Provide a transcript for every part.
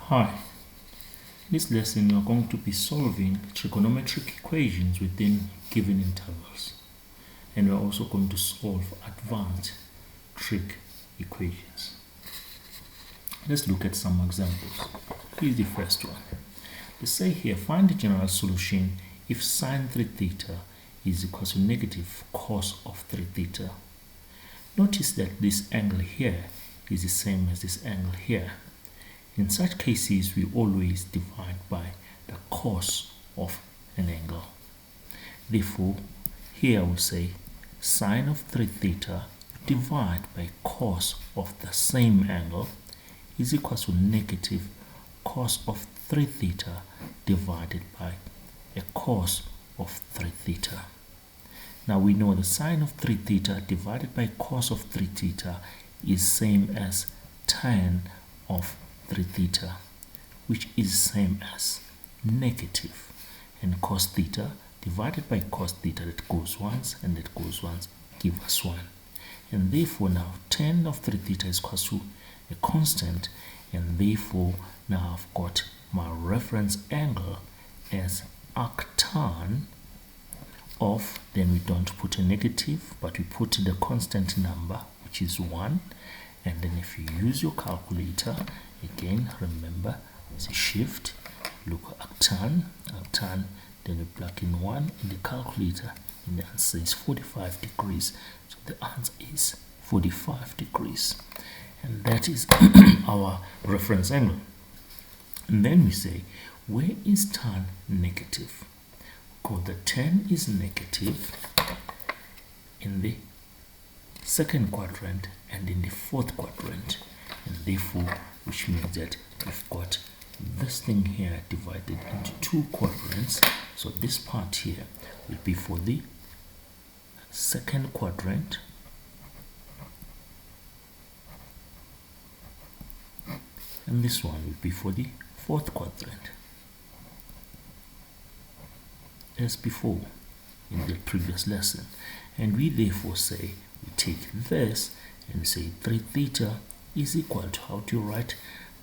Hi, in this lesson we are going to be solving trigonometric equations within given intervals, and we are also going to solve advanced trig equations. Let's look at some examples. Here's the first one. They say here, find the general solution if sine 3 theta is equal to negative cos of 3 theta. Notice that this angle here is the same as this angle here. In such cases, we always divide by the cos of an angle. Therefore, here we'll say sine of 3 theta divided by cos of the same angle is equal to negative cos of 3 theta divided by a cos of 3 theta. Now we know the sine of 3 theta divided by cos of 3 theta is same as tan of 3 theta, which is same as negative, and cos theta divided by cos theta, that goes once and that goes once, give us 1. And therefore now tan of 3 theta is equal to a constant, and therefore now I've got my reference angle as arctan of, then we don't put a negative but we put the constant number, which is 1. And then if you use your calculator, again remember it's a shift, look at arctan, then we plug in 1 in the calculator and the answer is 45 degrees. So the answer is 45 degrees, and that is our reference angle. And then we say, where is tan negative? Because the tan is negative in the second quadrant and in the fourth quadrant, and therefore, which means that we've got this thing here divided into 2 quadrants. So this part here will be for the second quadrant, and this one will be for the fourth quadrant, as before in the previous lesson. And we therefore say, we take this and say 3 theta is equal to, how to write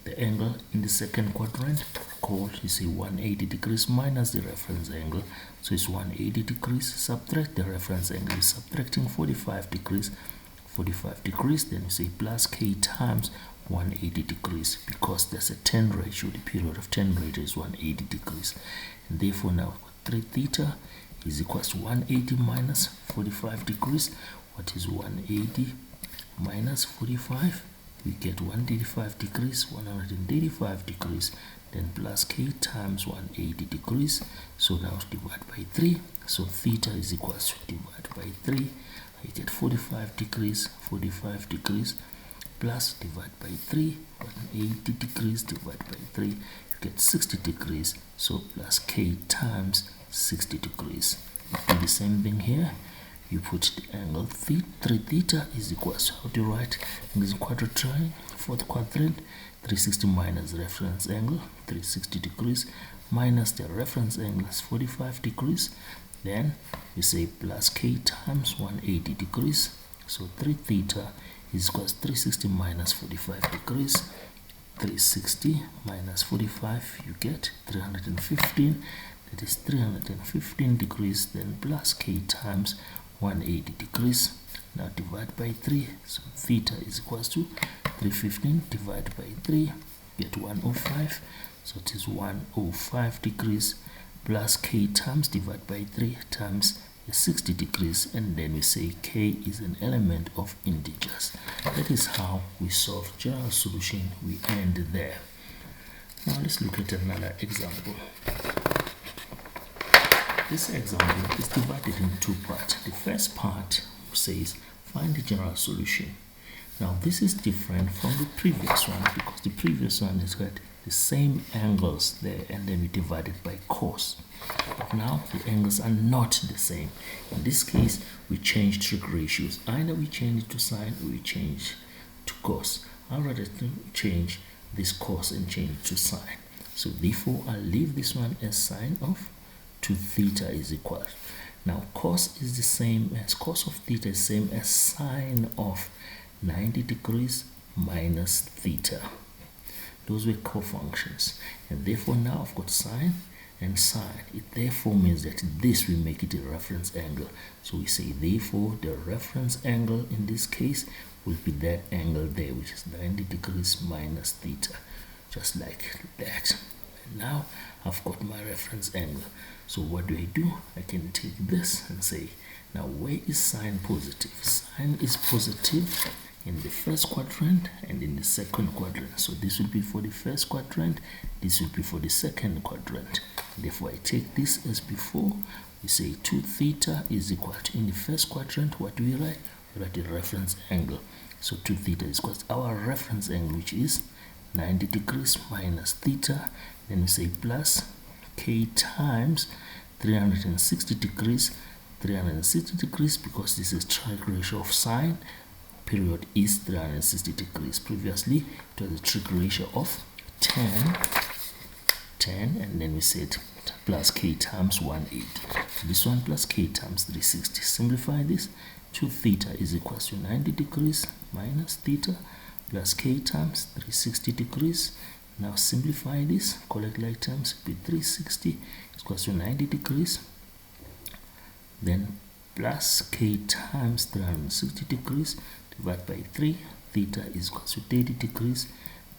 the angle in the second quadrant, called, you say 180 degrees minus the reference angle, so it's 180 degrees, subtract the reference angle, is subtracting 45 degrees, then you say plus k times 180 degrees, because there's a 10 ratio, the period of 10 ratio is 180 degrees, and therefore now 3 theta is equal to 180 minus 45 degrees. What is 180 minus 45? We get 185 degrees, 185 degrees, then plus k times 180 degrees. So now divide by 3. So theta is equal to divide by 3. I get 45 degrees, plus divide by 3, 180 degrees divided by 3, you get 60 degrees. So plus k times 60 degrees. You do the same thing here. You put the angle 3 theta is equal to, how to write this quadrant triangle, fourth quadrant, 360 minus reference angle, 360 degrees, minus the reference angle is 45 degrees. Then we say plus k times 180 degrees. So 3 theta is equal to 360 minus 45 degrees. 360 minus 45, you get 315. That is 315 degrees, then plus k times 180 degrees. Now divide by 3. So theta is equal to 315 divided by 3, get 105. So it is 105 degrees, plus k times divide by 3 times 60 degrees, and then we say k is an element of integers. That is how we solve general solution. We end there. Now let's look at another example. This example is divided into 2 parts. The first part says find the general solution. Now this is different from the previous one, because the previous one has got the same angles there and then we divide it by cos. But now the angles are not the same. In this case we change trig ratios. Either we change it to sine or we change to cos. I'd rather change this cos and change it to sine. So therefore I'll leave this one as sine of 2 theta is equal. Now cos is the same as, cos of theta is the same as sine of 90 degrees minus theta. Those were co-functions. And therefore now I've got sine and sine. It therefore means that this will make it a reference angle. So we say therefore the reference angle in this case will be that angle there, which is 90 degrees minus theta. Just like that. And now I've got my reference angle. So what do? I can take this and say, now where is sine positive? Sine is positive in the first quadrant and in the second quadrant. So this will be for the first quadrant, this will be for the second quadrant. Therefore I take this as before. We say 2 theta is equal to, in the first quadrant, what do we write? We write the reference angle. So 2 theta is equal to our reference angle, which is 90 degrees minus theta. Then we say plus k times 360 degrees. 360 degrees because this is trig ratio of sine. Period is 360 degrees. Previously it was a trig ratio of 10, and then we said plus k times 180. So this one plus k times 360. Simplify this. 2 theta is equal to 90 degrees minus theta plus k times 360 degrees. Now simplify this. Collect like terms. Be 360 is equal to 90 degrees. Then plus k times 360 degrees divided by 3. Theta is equal to 30 degrees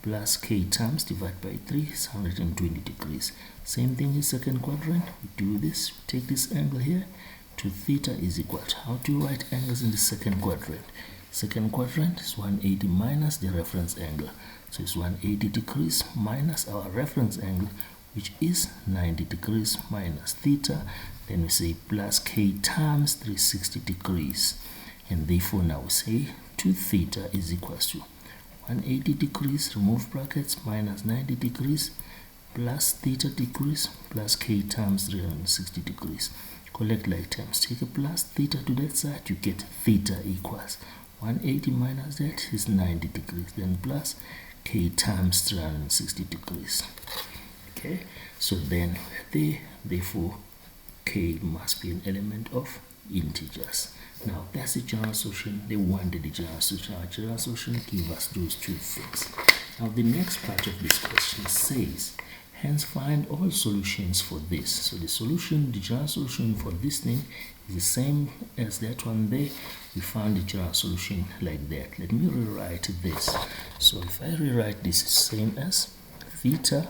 plus k times divided by 3 is 120 degrees. Same thing in second quadrant. We do this. We take this angle here. 2 theta is equal to, how do you write angles in the second quadrant? Second quadrant is 180 minus the reference angle. So it's 180 degrees minus our reference angle, which is 90 degrees minus theta. Then we say plus k times 360 degrees. And therefore now we say 2 theta is equal to 180 degrees, remove brackets, minus 90 degrees, plus theta degrees, plus k times 360 degrees. Collect like terms. Take a plus theta to that side, you get theta equals 180 minus that is 90 degrees. Then plus k times 360 degrees. Okay, so then therefore k must be an element of integers. Now that's the general solution. They wanted the general solution. Our general solution gives us those 2 things. Now the next part of this question says, hence find all solutions for this. So the solution, the general solution for this thing is the same as that one there. We found the general solution like that. Let me rewrite this. So if I rewrite this, same as theta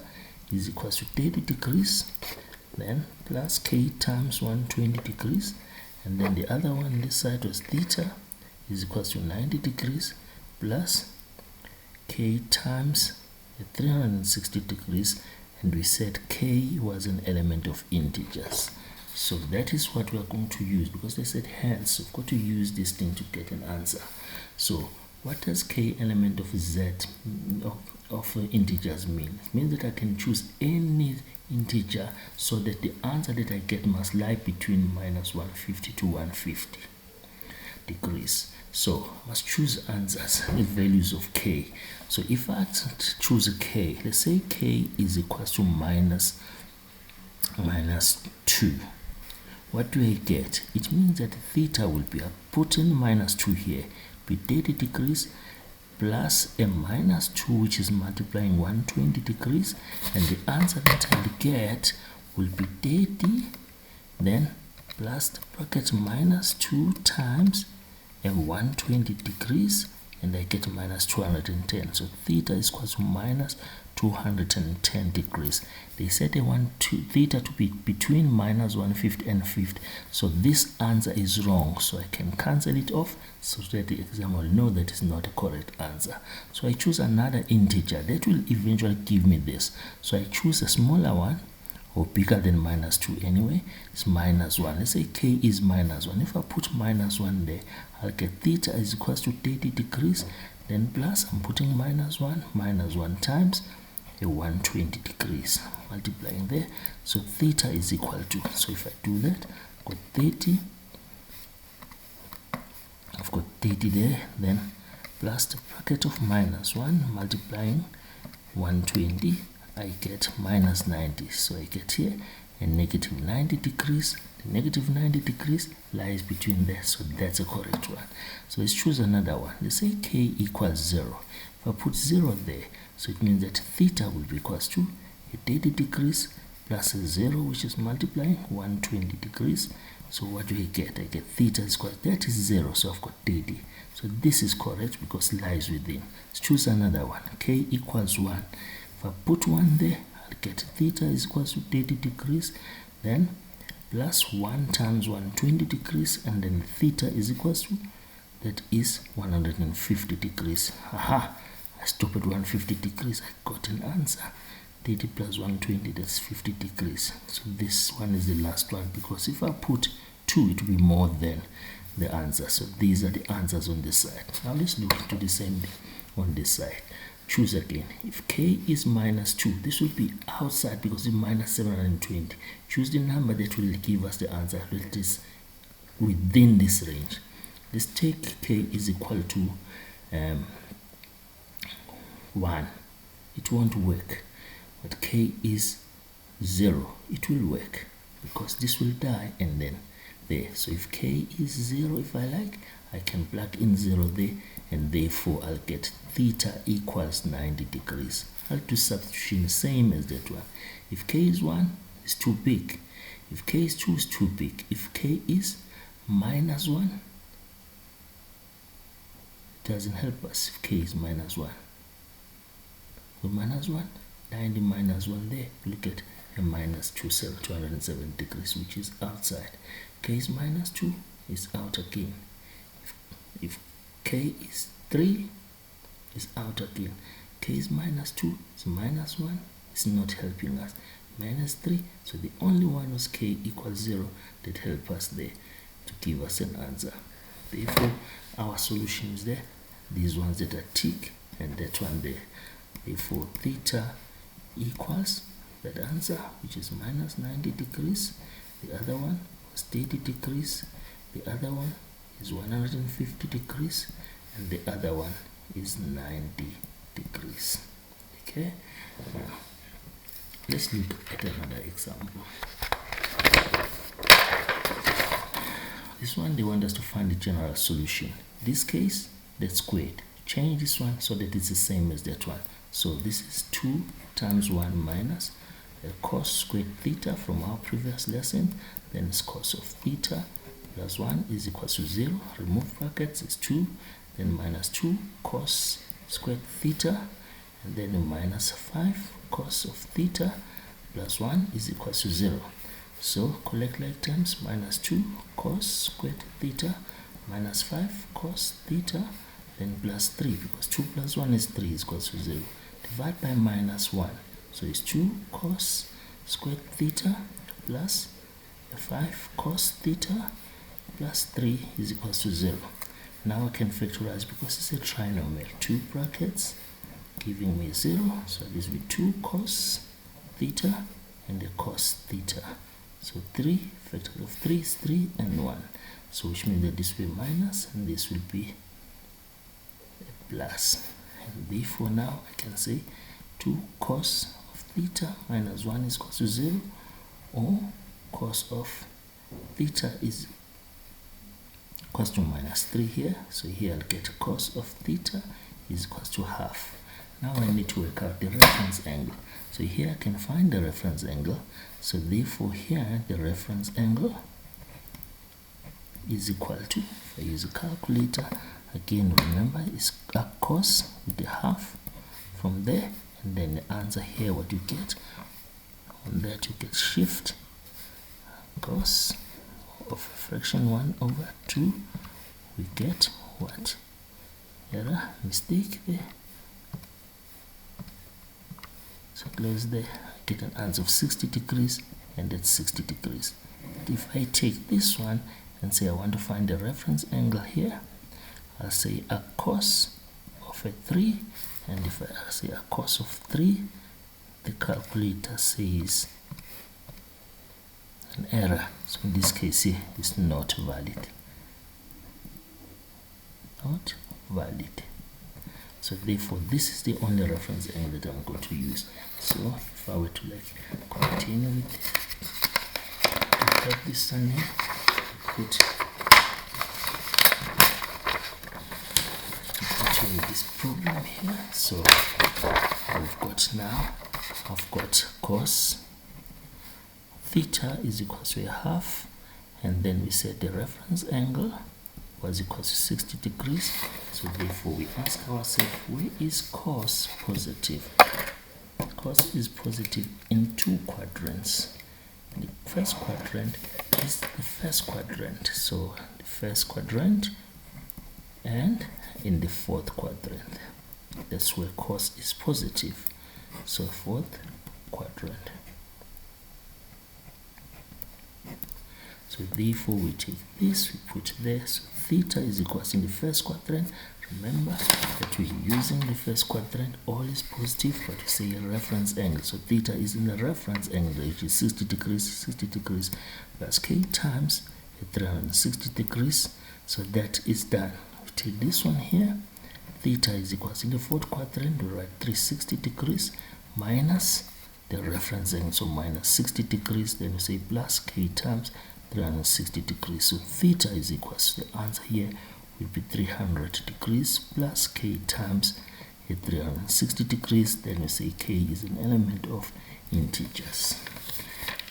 is equal to 30 degrees, then plus k times 120 degrees, and then the other one this side was theta is equal to 90 degrees plus k times 360 degrees, and we said k was an element of integers. So that is what we are going to use, because they said hence we've got to use this thing to get an answer. So what does k element of z of integers mean? It means that I can choose any integer so that the answer that I get must lie between minus 150 to 150 degrees. So I must choose answers with values of k. So if I choose a k, let's say k is equal to minus 2. What do I get? It means that theta will be, I put in minus 2 here, be 30 degrees plus a minus 2, which is multiplying 120 degrees, and the answer that I'll get will be 30, then plus the bracket minus 2 times a 120 degrees, and I get minus 210. So theta is equal to minus 210 degrees. They said they want theta to be between minus 150 and 50. So this answer is wrong. So I can cancel it off so that the exam will know that it's not a correct answer. So I choose another integer that will eventually give me this. So I choose a smaller one, or bigger than minus 2 anyway. It's minus 1. Let's say k is minus 1. If I put minus 1 there, I'll get theta is equal to 30 degrees. Then plus, I'm putting minus 1 times a 120 degrees, multiplying there. So theta is equal to, so if I do that, I've got 30. I've got 30 there, then plus the bracket of minus 1 multiplying 120, I get minus 90. So I get here a negative 90 degrees. The negative 90 degrees lies between there, so that's a correct one. So let's choose another one. Let's say k equals 0. If I put 0 there, So it means that theta will be equals to a 30 degrees plus a 0, which is multiplying 120 degrees. So what do I get? I get theta is equal, that is 0, so I've got 30. So this is correct because it lies within. Let's choose another one. K equals 1. If I put 1 there, I'll get theta is equals to 30 degrees, then plus 1 times 120 degrees, and then theta is equals to, that is 150 degrees. Aha! I stopped at 150 degrees. I got an answer. 30 plus 120, that's 50 degrees. So this one is the last one, because if I put 2, it will be more than the answer. So these are the answers on this side. Now let's look into the same thing on this side. Choose again. If k is minus 2, this will be outside because it's minus 720. Choose the number that will give us the answer that is within this range. Let's take k is equal to 1. It won't work. But k is 0. It will work because this will die and then there. So if k is 0, if I like, I can plug in 0 there, and therefore I'll get theta equals 90 degrees. I'll do substitution same as that one. If k is 1, it's too big. If k is 2, it's too big. If k is minus 1, it doesn't help us if k is minus 1. So minus 1, 90 minus 1 there, look at a minus 270 degrees, which is outside. K is minus 2, is out again. If k is 3, is out again. K is minus 2, is minus 1, it's not helping us. Minus 3, so the only one was k equals 0 that help us there to give us an answer. Therefore, our solution is there. These ones that are tick and that one there. Therefore, theta equals that answer, which is minus 90 degrees. The other one was 30 degrees. The other one is 150 degrees. And the other one is 90 degrees. Okay? Now, let's look at another example. This one, they want us to find the general solution. In this case, that's squared. Change this one so that it's the same as that one. So this is 2 times 1 minus cos squared theta from our previous lesson. Then it's cos of theta plus 1 is equal to 0. Remove brackets, it's 2. Then minus 2 cos squared theta. And then minus 5 cos of theta plus 1 is equal to 0. So collect like terms, minus 2 cos squared theta minus 5 cos theta, then plus 3, because 2 plus 1 is 3 is equal to 0. Divide by minus 1. So it's 2 cos squared theta plus 5 cos theta plus 3 is equal to 0. Now I can factorize because it's a trinomial. 2 brackets giving me 0. So this will be 2 cos theta and the cos theta. So 3 factor of 3 is 3 and 1. So which means that this will be minus and this will be a plus. And therefore now I can say 2 cos of theta minus 1 is equal to 0, or cos of theta is equal to minus 3 here. So here I'll get cos of theta is equal to half. Now I need to work out the reference angle. So here I can find the reference angle. So therefore here the reference angle is equal to, if I use a calculator, again remember it's a cos with the half from there, and then the answer here, what you get on that, you get shift cos of fraction 1 over 2. We get what? Error, mistake there. So close there, I get an answer of 60 degrees, and that's 60 degrees. But if I take this one and say I want to find the reference angle here, I'll say a cos of a 3, and if I say a cos of 3, the calculator says an error. So in this case here, it's not valid. Not valid. So therefore, this is the only reference angle that I'm going to use. So if I were to like continue with this one here, put this problem here. So we've got now, I've got cos theta is equal to a half, and then we said the reference angle was equal to 60 degrees. So therefore we ask ourselves, where is cos positive? Cos is positive in two quadrants. The first quadrant is the first quadrant, so the first quadrant, and in the fourth quadrant. That's where cos is positive. So fourth quadrant. So therefore we take this, we put there. So theta is equal to, in the first quadrant, remember that we're using the first quadrant, all is positive, but we say a reference angle. So theta is in the reference angle, which is 60 degrees plus k times 360 degrees. So that is done. We take this one here, theta is equal to, in the fourth quadrant, we write 360 degrees minus the reference angle, so minus 60 degrees, then we say plus k times 360 degrees. So theta is equal to, the answer here will be 300 degrees plus k times 360 degrees. Then we say k is an element of integers.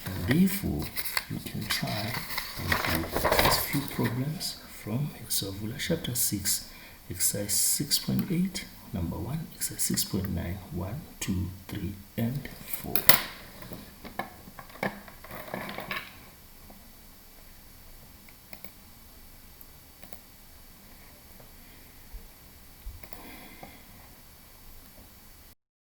And therefore, you can try and do these few problems from your Solvula chapter 6, exercise 6.8, number 1, exercise 6.9, 1, 2, 3, and 4.